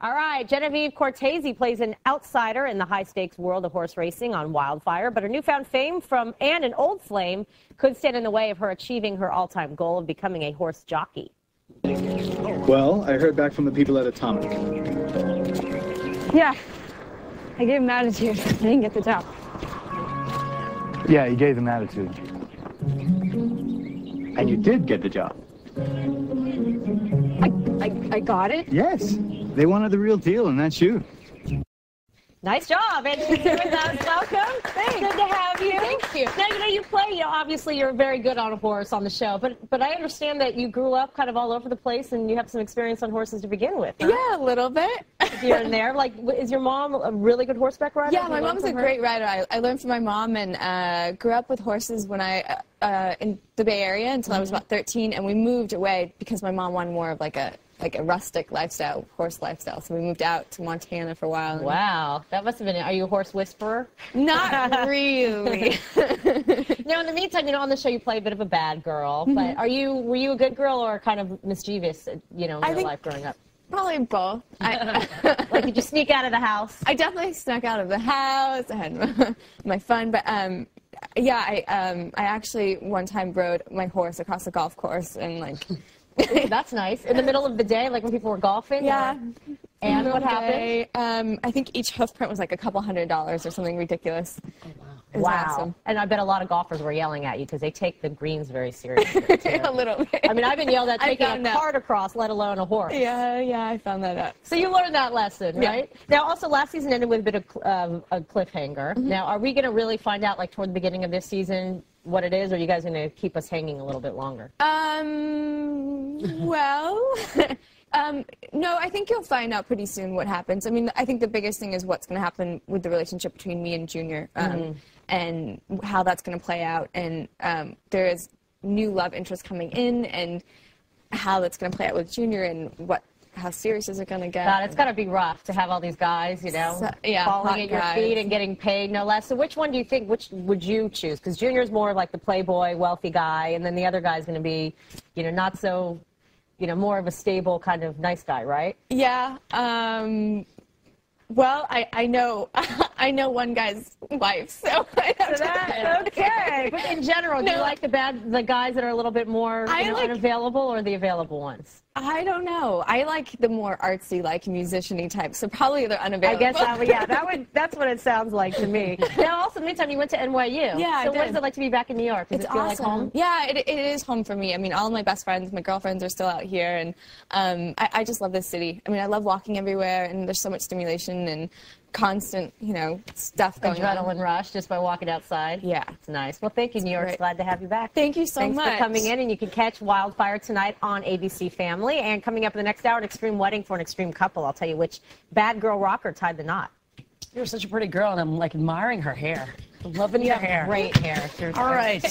All right, Genevieve Cortese plays an outsider in the high-stakes world of horse racing on Wildfire, but her newfound fame and an old flame could stand in the way of her achieving her all-time goal of becoming a horse jockey. Well, I heard back from the people at Atomic. Yeah, I gave him attitude. I didn't get the job. Yeah, you gave them attitude. And you did get the job. I got it? Yes. They wanted the real deal, and that's you. Nice job, and she's here with us. Welcome. Thanks. Good to have you. Thank you. Now, you play, obviously you're very good on a horse on the show, but I understand that you grew up kind of all over the place and you have some experience on horses to begin with. Huh? Yeah, a little bit. Here and there. Like, is your mom a really good horseback rider? Yeah, my mom's a great rider. I learned from my mom and grew up with horses when in the Bay Area until I was about 13, and we moved away because my mom wanted more of like a rustic lifestyle, horse lifestyle. So we moved out to Montana for a while. Wow, that must have been. Are you a horse whisperer? Not really. Now, in the meantime, on the show you play a bit of a bad girl, but were you a good girl or kind of mischievous, in your life growing up? Probably both. Like, did you sneak out of the house? I definitely snuck out of the house. I had my fun, but yeah, I actually one time rode my horse across the golf course and That's nice. In the middle of the day, like when people were golfing? Yeah. And what happened? I think each hoof print was like a couple $100 or something ridiculous. Oh, wow. Wow. Awesome. And I bet a lot of golfers were yelling at you because they take the greens very seriously. A little bit. I mean, I've been yelled at taking a cart across, let alone a horse. Yeah, I found that out. So you learned that lesson, right? Yeah. Now, also, last season ended with a bit of a cliffhanger. Now, are we going to really find out, like, toward the beginning of this season, what it is, or are you guys going to keep us hanging a little bit longer? Well, no, I think you'll find out pretty soon what happens. I mean, I think the biggest thing is what's going to happen with the relationship between me and Junior, and how that's going to play out. And there is new love interest coming in, and how that's going to play out with Junior, and how serious is it going to get? God, it's got to be rough to have all these guys, falling at your feet and getting paid no less. So which one do you think, which would you choose? Because Junior's more like the playboy, wealthy guy, and then the other guy's going to be, not so, more of a stable kind of nice guy, right? Yeah. Well, I know I know one guy's wife, so I have to okay. But in general, do you like the guys that are a little bit more unavailable, or the available ones? I don't know. I like the more artsy, musician-y types, so probably they're unavailable. I guess that's what it sounds like to me. Now, also, meantime, you went to NYU. Yeah, so what is it like to be back in New York? Does it feel like home? Yeah, it is home for me. I mean, all of my best friends, my girlfriends are still out here, and I just love this city. I mean, I love walking everywhere, and there's so much stimulation and constant, stuff going on. Adrenaline rush just by walking outside. Yeah. It's nice. Well, thank you, New York. Glad to have you back. Thank you so much. Thanks for coming in, and you can catch Wildfire tonight on ABC Family. And coming up in the next hour, an extreme wedding for an extreme couple. I'll tell you which bad girl rocker tied the knot. You're such a pretty girl, and I'm admiring her hair. I'm loving your hair. Great hair. All right.